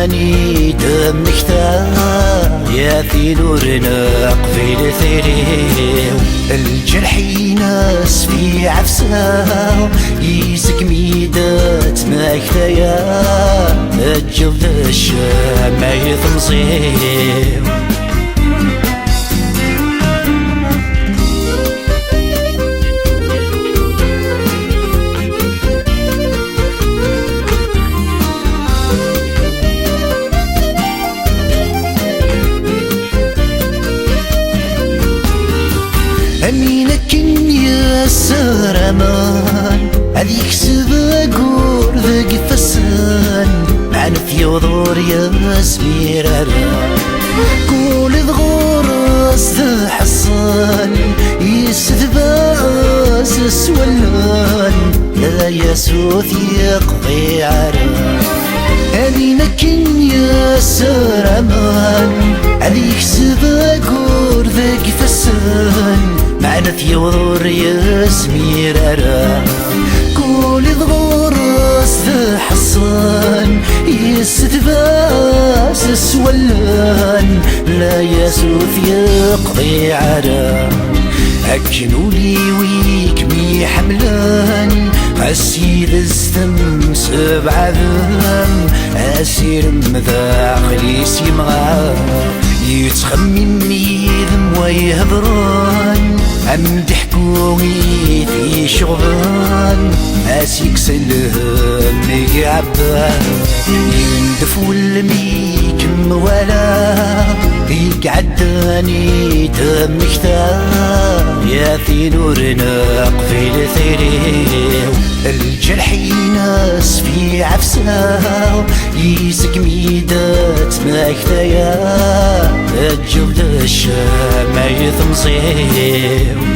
عداني دمك يا في نورنا قبيل ثريو الجرح يناس في عفسه يسك ميدات ما كتايا الجلد الشام ما يثمصيو أمينك يا سرمان هذيك سباقور ذاك فسان معنا في وضور يا سميرة كل ضغورس ذا حصان يستباس سولان لا يسوث يقضي عران أمينك يا سرمان هذيك سباقور ذاك فسان معنا في وضور يا سميرة كل ضغورس ذا حصان يستباس سولان لا يسوث يقضي عرام أكنولي ويك مي حملان أسيد الزتم سبع ذم أسير مذاخلي سيمغا يتخمم يذم ويهضران أم ضحكوني في شغبان أسيك سلهم يقعبان يندفو الميك مولا يقعداني دمك يا في نورنا قبيل ثريو الجرح يناس في عفسه يسك ميدات ما كتايا الجلد الشام ما يثمصيو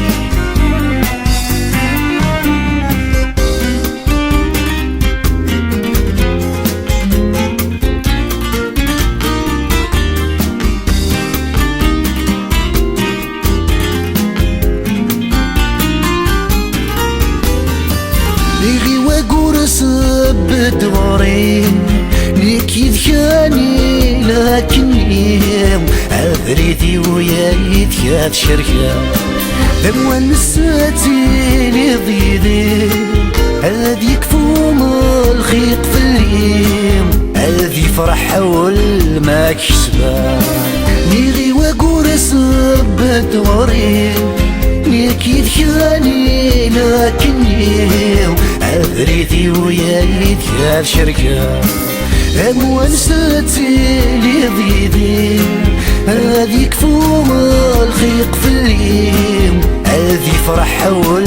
ليغي وقورس بدورين ليك يذكاني لكني عذريتي ويا يذكات شركة ذموان نساتي لضيذي هذيك فوم الخيق في الليم هذي فرح حول ما كسبان ليغي وقورس بدورين ليك يذكاني لكني عذريتي ويا يذكار شركة أموال ستي لضيذي هذيك فوق الخيق في الليم هذي فرح حول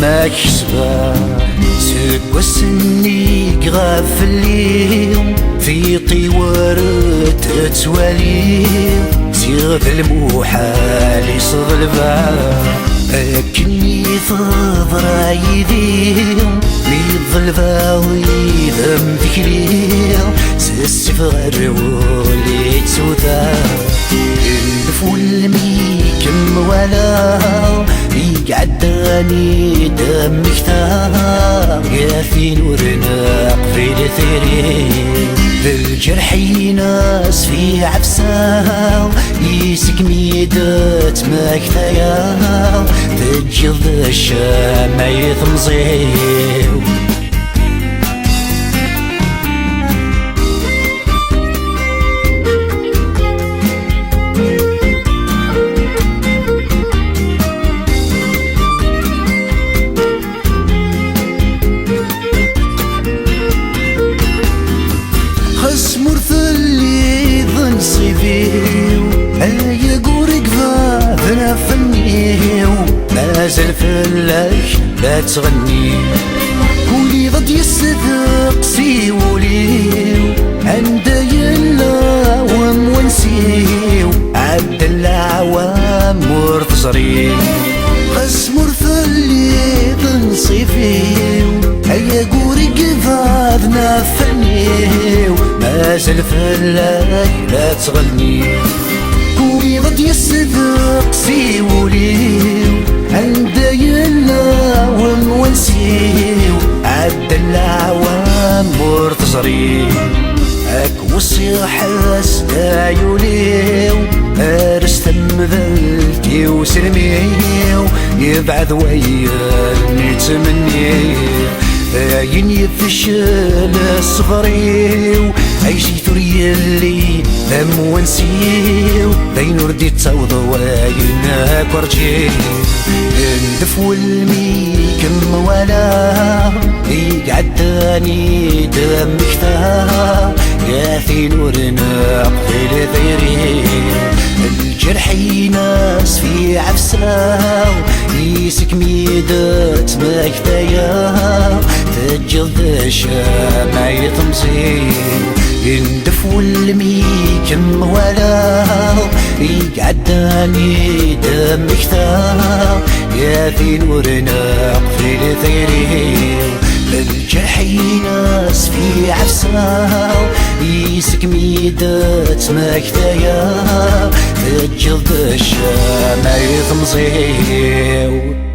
ما كسبان سكوى السنيك غاب في الليم في طوارت تواليم سيغ في الموحال يصغ الباب أكني ثضر عيديهم ميض الباوي ذم ذكريهم سيسفغر ولي تسودا النفو الميكم ولا يقعداني دمك يا في نورنا قبيل ثريم بالجرح يناس في عفسه يسك ميدات ما كتايا تجلد الشام ما يثمصيو مرثلي ظن صيفيو هيا قورك ذا فنيو ما زال فلاش لا تغني ولي ضد يصدق سيوليو عند يلا ومونسيو عبد العوام مرتصري خس مرثلي ظن صيفيو هيا قورك ذا فنيو ما زال فلاش لا تغني ولي ضد يصدق سيوليو عند يلا ومونسيو عبد العوام مرتصري وصيح عيوني ارستم ذلتي وسلمي يبعث ويا نتمني باين يفشل الصغري عيشي ثري اللي ذم ونسيو بين وردي تصوض واينا كورجي ندف والمي كم ولا يقعداني دم كثار يا في نورنا قبل ثيري الجرح يناس في عفسه يسك ميدات مكتايا تجلد الشام يطمسي يندف والمي كم ولا يقعداني دم كثار يا في نورنا قبل ثيري الجرح يناس في عفسه يسك ميدات مكتايا تجلد الشام يطمسي